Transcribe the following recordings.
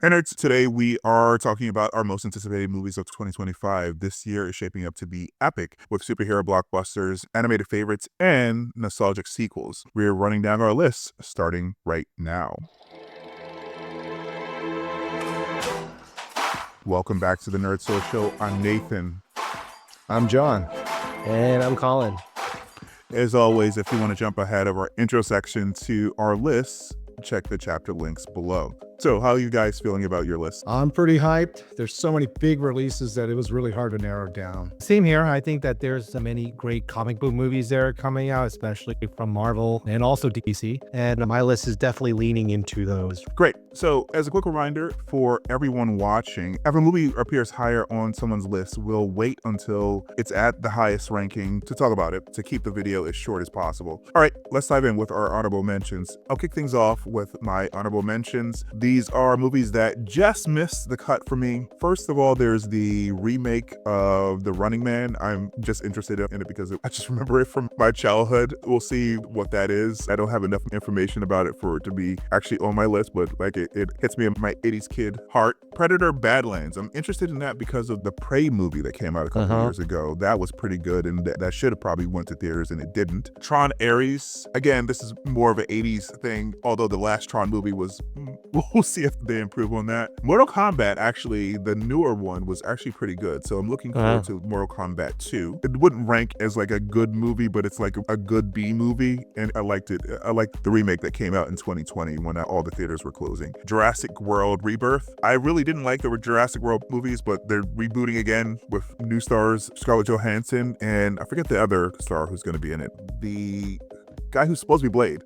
And today we are talking about our most anticipated movies of 2025. This year is shaping up to be epic with superhero blockbusters, animated favorites, and nostalgic sequels. We're running down our list starting right now. Welcome back to the Nerd Source Show. I'm Nathan. I'm Jhon. And I'm Colin. As always, if you want to jump ahead of our intro section to our lists, check the chapter links below. So how are you guys feeling about your list? I'm pretty hyped. There's so many big releases that it was really hard to narrow down. Same here. I think that there's so many great comic book movies that are coming out, especially from Marvel and also DC. And my list is definitely leaning into those. Great. So as a quick reminder for everyone watching, if a movie appears higher on someone's list, we'll wait until it's at the highest ranking to talk about it, to keep the video as short as possible. All right, let's dive in with our honorable mentions. I'll kick things off with my honorable mentions. These are movies that just missed the cut for me. First of all, there's the remake of The Running Man. I'm just interested in it because I just remember it from my childhood. We'll see what that is. I don't have enough information about it for it to be actually on my list, but like it hits me in my 80s kid heart. Predator Badlands. I'm interested in that because of the Prey movie that came out a couple years ago. That was pretty good, and that should have probably went to theaters, and it didn't. Tron Ares. Again, this is more of an 80s thing, although the last Tron movie was, we'll see if they improve on that. Mortal Kombat, actually, the newer one was actually pretty good, so I'm looking forward to Mortal Kombat 2. It wouldn't rank as like a good movie, but it's like a good B movie, and I liked it. I liked the remake that came out in 2020 when all the theaters were closing. Jurassic World Rebirth. I really didn't like the Jurassic World movies, but they're rebooting again with new stars, Scarlett Johansson, and I forget the other star who's going to be in it. The guy who's supposed to be Blade,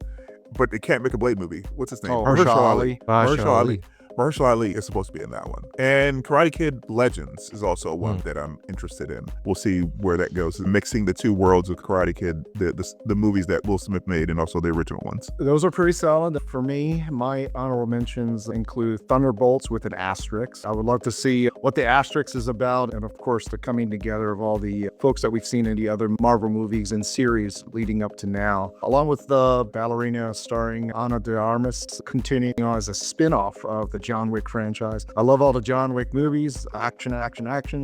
but they can't make a Blade movie. What's his name? Mahershala Ali. Mahershala Ali is supposed to be in that one. And Karate Kid Legends is also one that I'm interested in. We'll see where that goes. Mixing the two worlds of Karate Kid, the movies that Will Smith made and also the original ones. Those are pretty solid. For me, my honorable mentions include Thunderbolts with an asterisk. I would love to see what the asterisk is about, and of course the coming together of all the folks that we've seen in the other Marvel movies and series leading up to now, along with the Ballerina starring Ana de Armas, continuing on as a spin-off of the John Wick franchise. I love all the John Wick movies, action.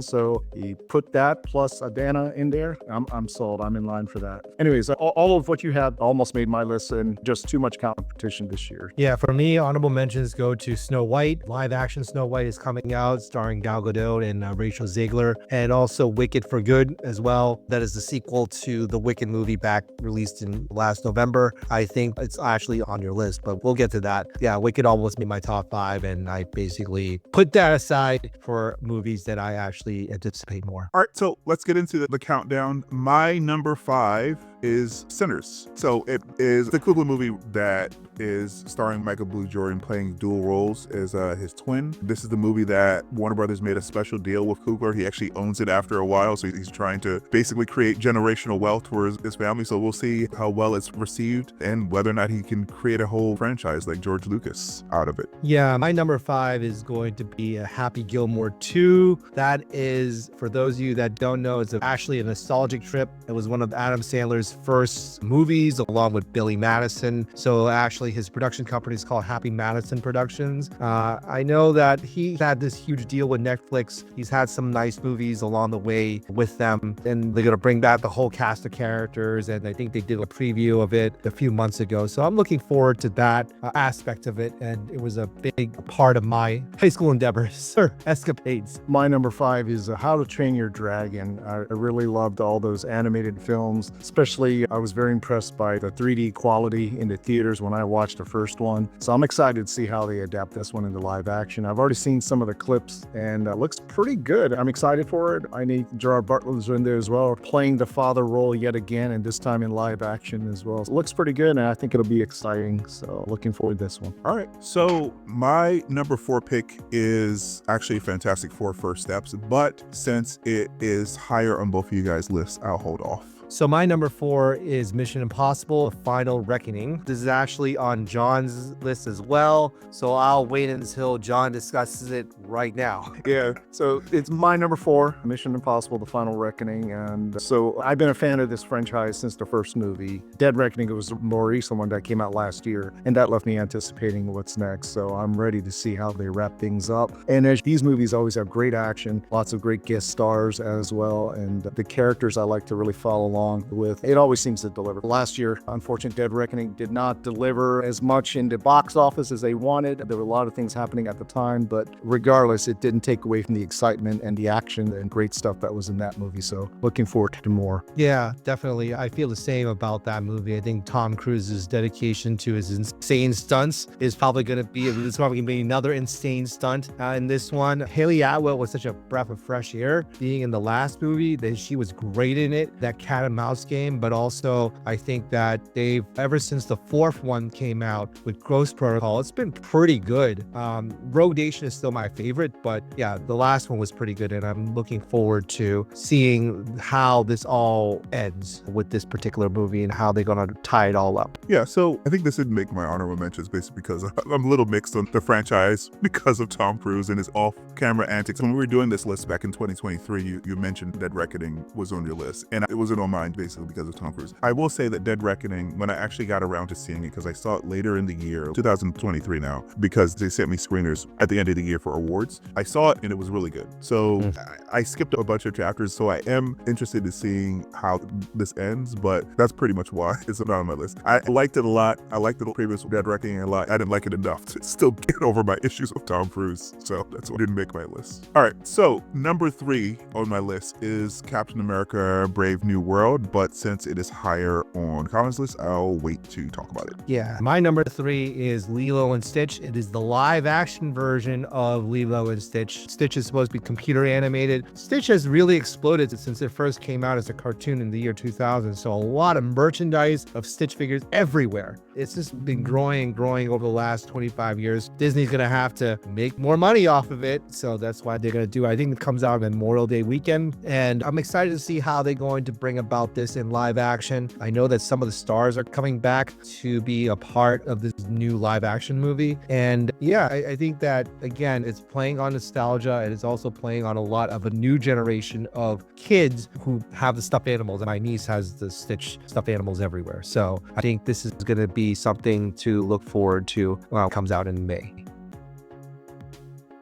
So you put that plus Adana in there, I'm sold. I'm in line for that. Anyways, all of what you had almost made my list, and just too much competition this year. Yeah, for me, honorable mentions go to Snow White. Live action Snow White is coming out, starring Gal Gadot and Rachel Zegler, and also Wicked for Good as well. That is the sequel to the Wicked movie back released in last November. I think it's actually on your list, but we'll get to that. Yeah, Wicked almost made my top 5, and I basically put that aside for movies that I actually anticipate more. All right, so let's get into the countdown. My number 5 is Sinners. So it is the Coogler movie that is starring Michael B. Jordan playing dual roles as his twin. This is the movie that Warner Brothers made a special deal with Coogler. He actually owns it after a while, so he's trying to basically create generational wealth for his family. So we'll see how well it's received and whether or not he can create a whole franchise like George Lucas out of it. Yeah, my number 5 is going to be a Happy Gilmore 2. That is, for those of you that don't know, it's actually a nostalgic trip. It was one of Adam Sandler's first movies along with Billy Madison. So actually his production company is called Happy Madison Productions. I know that he had this huge deal with Netflix. He's had some nice movies along the way with them, and they're going to bring back the whole cast of characters, and I think they did a preview of it a few months ago. So I'm looking forward to that aspect of it, and it was a big part of my high school endeavors or escapades. My number 5 is How to Train Your Dragon. I really loved all those animated films, especially I was very impressed by the 3D quality in the theaters when I watched the first one. So I'm excited to see how they adapt this one into live action. I've already seen some of the clips, and it looks pretty good. I'm excited for it. I need Gerard Butler's in there as well, playing the father role yet again, and this time in live action as well. So it looks pretty good, and I think it'll be exciting. So looking forward to this one. All right, so my number 4 pick is actually Fantastic Four First Steps, but since it is higher on both of you guys' lists, I'll hold off. So my number 4 is Mission Impossible: The Final Reckoning. This is actually on John's list as well, so I'll wait until John discusses it right now. Yeah, so it's my number 4, Mission Impossible: The Final Reckoning. And so I've been a fan of this franchise since the first movie. Dead Reckoning was a more recent one that came out last year, and that left me anticipating what's next. So I'm ready to see how they wrap things up. And as these movies always have great action, lots of great guest stars as well, and the characters I like to really follow along with. It always seems to deliver. Last year, unfortunately, Dead Reckoning did not deliver as much in the box office as they wanted. There were a lot of things happening at the time, but regardless, it didn't take away from the excitement and the action and great stuff that was in that movie. So looking forward to more. Yeah, definitely. I feel the same about that movie. I think Tom Cruise's dedication to his insane stunts is probably going to be another insane stunt in this one. Haley Atwell was such a breath of fresh air being in the last movie. That she was great in it, that cat and mouse game. But also, I think that they've, ever since the 4th one came out with Ghost Protocol, it's been pretty good. Rogue Nation is still my favorite, but yeah, the last one was pretty good, and I'm looking forward to seeing how this all ends with this particular movie and how they're gonna tie it all up. Yeah, so I think this would make my honorable mentions basically because I'm a little mixed on the franchise because of Tom Cruise and his off-camera antics. When we were doing this list back in 2023, you mentioned Dead Reckoning was on your list, and it wasn't on mine basically because of Tom Cruise. I will say that Dead Reckoning, when I actually got around to seeing it, because I saw it later in the year, 2023 now, because they sent me screeners at the end of the year for awards, I saw it and it was really good. So I skipped a bunch of chapters, so I am interested in seeing how this ends, but that's pretty much why it's not on my list. I liked it a lot. I liked the previous Dead Reckoning a lot. I didn't like it enough to still get over my issues with Tom Cruise, so that's what didn't make my list. All right, so number 3 on my list is Captain America: Brave New World, but since it is higher on Colin's list, I'll wait to talk about it. Yeah, my number 3 is Lilo and Stitch. It is the live action version of Lilo and Stitch. Stitch is supposed to be computer animated. Stitch has really exploded since it first came out as a cartoon in the year 2000, so a lot of merchandise of Stitch figures everywhere. It's just been growing over the last 25 years. Disney's gonna have to make more money off of it, so that's why they're gonna do it. I think it comes out on Memorial Day weekend, and I'm excited to see how they're going to bring about this in live action. I know that some of the stars are coming back to be a part of this new live action movie, and yeah, I think that again, it's playing on nostalgia, and it's also playing on a lot of a new generation of kids who have the stuffed animals, and my niece has the Stitch stuffed animals everywhere. So I think this is going to be something to look forward to when it comes out in May.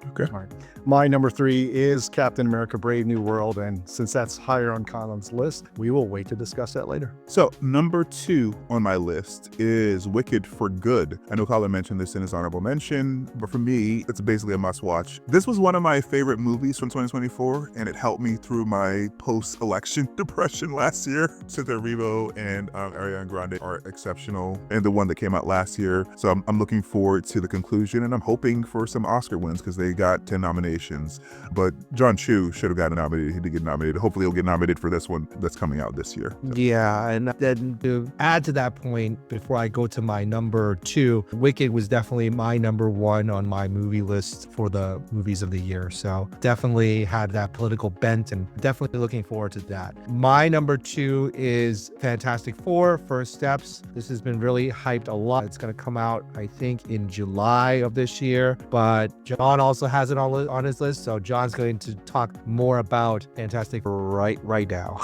Okay. All right. My number 3 is Captain America: Brave New World, and since that's higher on Colin's list, we will wait to discuss that later. So number 2 on my list is Wicked for Good. I know Colin mentioned this in his honorable mention, but for me, it's basically a must-watch. This was one of my favorite movies from 2024, and it helped me through my post-election depression last year. Cynthia Erivo and Ariana Grande are exceptional, and the one that came out last year. So I'm looking forward to the conclusion, and I'm hoping for some Oscar wins because they got 10 nominations. But John Chu should have gotten nominated. He did get nominated. Hopefully he'll get nominated for this one that's coming out this year. So. Yeah, and then to add to that point, before I go to my number 2, Wicked was definitely my number 1 on my movie list for the movies of the year. So definitely had that political bent, and definitely looking forward to that. My number 2 is Fantastic Four: First Steps. This has been really hyped a lot. It's going to come out, I think, in July of this year, but Jhon also has it on his list, so John's going to talk more about Fantastic right now.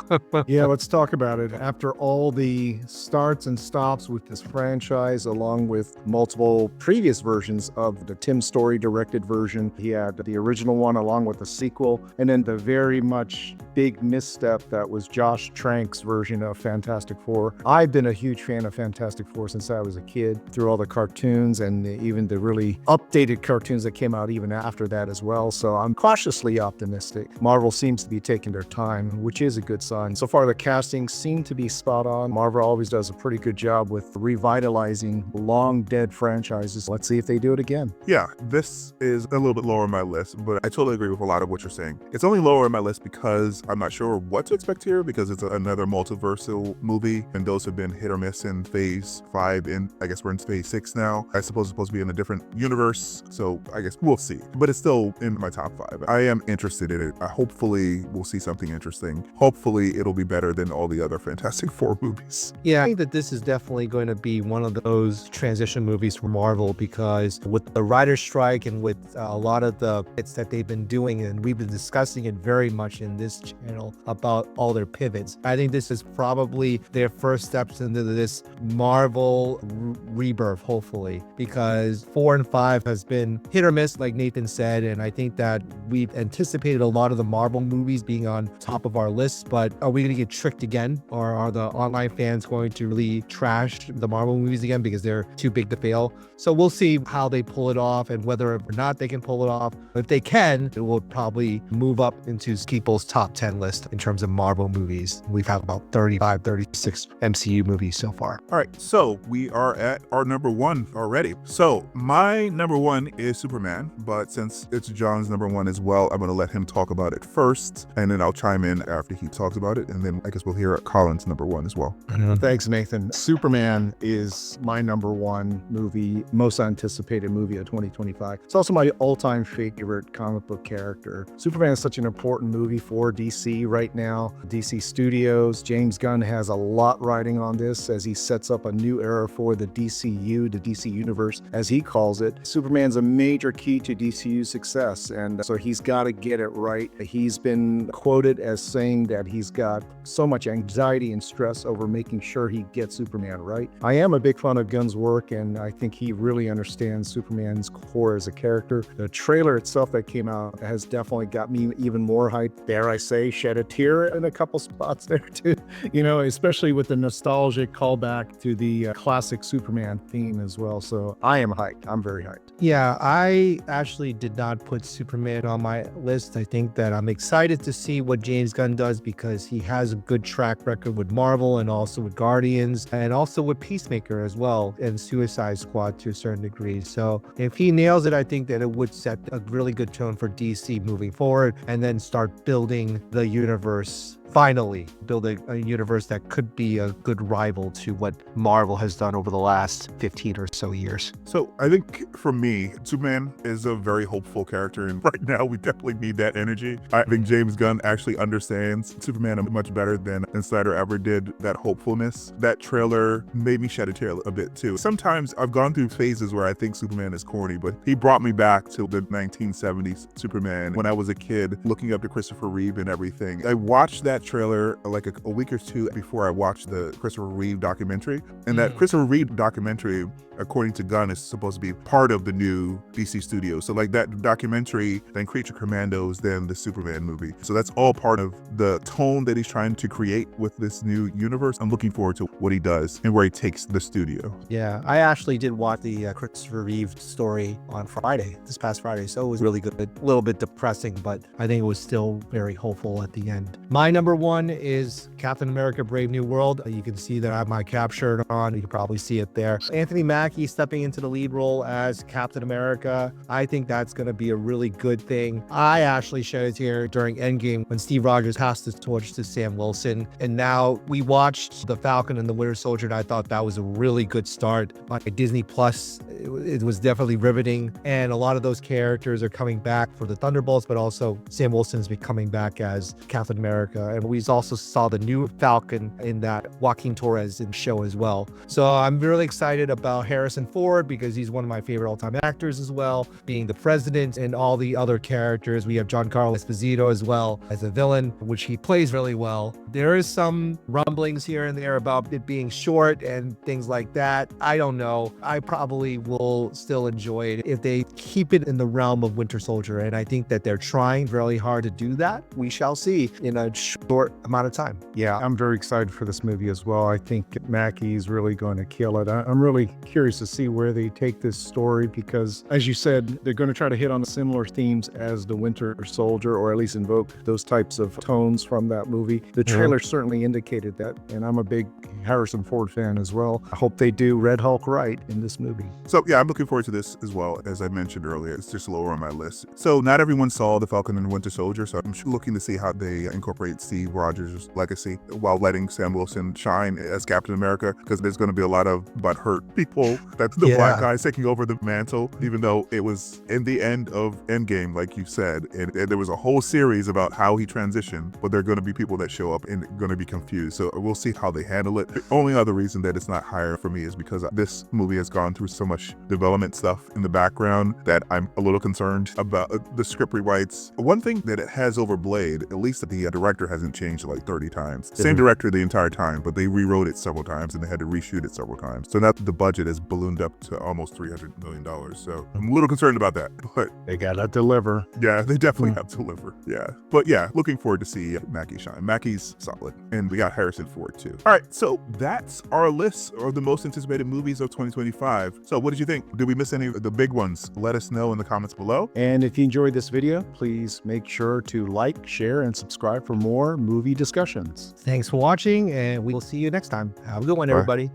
Yeah, let's talk about it. After all the starts and stops with this franchise, along with multiple previous versions of the Tim Story directed version, he had the original one along with the sequel, and then the very much big misstep that was Josh Trank's version of Fantastic Four. I've been a huge fan of Fantastic Four since I was a kid, through all the cartoons and even the really updated cartoons that came out even after that as well. So I'm cautiously optimistic. Marvel seems to be taking their time, which is a good sign. So far, the casting seemed to be spot on. Marvel always does a pretty good job with revitalizing long dead franchises. Let's see if they do it again. Yeah, this is a little bit lower on my list, but I totally agree with a lot of what you're saying. It's only lower on my list because I'm not sure what to expect here, because it's another multiversal movie, and those have been hit or miss in phase 5, and I guess we're in phase 6 now. I suppose it's supposed to be in a different universe, so I guess we'll see. But but it's still in my top 5. I am interested in it. Hopefully we'll see something interesting. Hopefully it'll be better than all the other Fantastic Four movies. Yeah, I think that this is definitely going to be one of those transition movies for Marvel, because with the writer's strike and with a lot of the hits that they've been doing, and we've been discussing it very much in this channel about all their pivots, I think this is probably their first steps into this Marvel rebirth, hopefully, because 4 and 5 has been hit or miss, like Nathan said, and I think that we've anticipated a lot of the Marvel movies being on top of our list, but are we going to get tricked again, or are the online fans going to really trash the Marvel movies again because they're too big to fail? So we'll see how they pull it off and whether or not they can pull it off. If they can, it will probably move up into people's top 10 list in terms of Marvel movies. We've had about 35, 36 MCU movies so far. All right, so we are at our number 1 already. So my number 1 is Superman, but since it's John's number 1 as well, I'm going to let him talk about it first, and then I'll chime in after he talks about it, and then I guess we'll hear Colin's number 1 as well. Thanks, Nathan. Superman is my number 1 movie, most anticipated movie of 2025. It's also my all-time favorite comic book character. Superman is such an important movie for DC right now. DC Studios, James Gunn has a lot riding on this as he sets up a new era for the DCU, the DC Universe, as he calls it. Superman's a major key to DCU's success, and so he's got to get it right. He's been quoted as saying that he's got so much anxiety and stress over making sure he gets Superman right. I am a big fan of Gunn's work, and I think he really understands Superman's core as a character. The trailer itself that came out has definitely got me even more hyped. Dare I say, shed a tear in a couple spots there too. You know, especially with the nostalgic callback to the classic Superman theme as well. So I am hyped. I'm very hyped. Yeah, I actually did not put Superman on my list. I think that I'm excited to see what James Gunn does because he has a good track record with Marvel and also with Guardians and also with Peacemaker as well, and Suicide Squad to a certain degree. So if he nails it, I think that it would set a really good tone for DC moving forward, and then start building the universe. Finally, building a universe that could be a good rival to what Marvel has done over the last 15 or so years. So I think for me, Superman is a very hopeful character, and right now we definitely need that energy. I think James Gunn actually understands Superman much better than Snyder ever did that hopefulness. That trailer made me shed a tear a bit too. Sometimes I've gone through phases where I think Superman is corny, but he brought me back to the 1970s Superman when I was a kid, looking up to Christopher Reeve and everything. I watched that trailer like a week or two before I watched the Christopher Reeve documentary, and that Christopher Reeve documentary, according to Gunn, is supposed to be part of the new DC Studios. So like that documentary, then Creature Commandos, then the Superman movie. So that's all part of the tone that he's trying to create with this new universe. I'm looking forward to what he does and where he takes the studio. Yeah, I actually did watch the Christopher Reeve story on Friday, this past Friday, so it was really good. A little bit depressing, but I think it was still very hopeful at the end. My number 1 is Captain America Brave New World. You can see that I have my cap shirt on. You can probably see it there. Anthony Mackie stepping into the lead role as Captain America. I think that's going to be a really good thing. I actually shed a tear during Endgame when Steve Rogers passed the torch to Sam Wilson. And now we watched The Falcon and the Winter Soldier, and I thought that was a really good start. Like Disney Plus, it was definitely riveting. And a lot of those characters are coming back for the Thunderbolts, but also Sam Wilson's been coming back as Captain America. And we also saw the new Falcon in that Joaquin Torres in show as well. So I'm really excited about Harrison Ford because he's one of my favorite all-time actors as well, being the president, and all the other characters. We have Giancarlo Esposito as well as a villain, which he plays really well. There is some rumblings here and there about it being short and things like that. I don't know. I probably will still enjoy it if they keep it in the realm of Winter Soldier, and I think that they're trying really hard to do that. We shall see in a short amount of time. Yeah, I'm very excited for this movie as well. I think Mackie's really going to kill it. I'm really curious to see where they take this story because, as you said, they're going to try to hit on similar themes as the Winter Soldier, or at least invoke those types of tones from that movie. The trailer certainly indicated that, and I'm a big Harrison Ford fan as well. I hope they do Red Hulk right in this movie. So yeah, I'm looking forward to this as well. As I mentioned earlier, it's just lower on my list. So not everyone saw The Falcon and Winter Soldier, so I'm looking to see how they incorporate Steve Rogers' legacy while letting Sam Wilson shine as Captain America, because there's going to be a lot of butthurt people that the black guy's taking over the mantle, even though it was in the end of Endgame, like you said, and there was a whole series about how he transitioned, but there are going to be people that show up and going to be confused. So we'll see how they handle it. The only other reason that it's not higher for me is because this movie has gone through so much development stuff in the background that I'm a little concerned about the script rewrites. One thing that it has over Blade, at least that the director hasn't changed like 30 times. Same director the entire time, but they rewrote it several times and they had to reshoot it several times. So now the budget has ballooned up to almost $300 million. So I'm a little concerned about that, but They gotta deliver. yeah, they definitely have to deliver. Yeah. But yeah, looking forward to see Mackie shine. Mackie's solid. And we got Harrison Ford too. All right, so that's our list of the most anticipated movies of 2025. So what did you think? Did we miss any of the big ones? Let us know in the comments below. And if you enjoyed this video, please make sure to like, share, and subscribe for more movie discussions. Thanks for watching, and we will see you next time. Have a good one, Bye. everybody.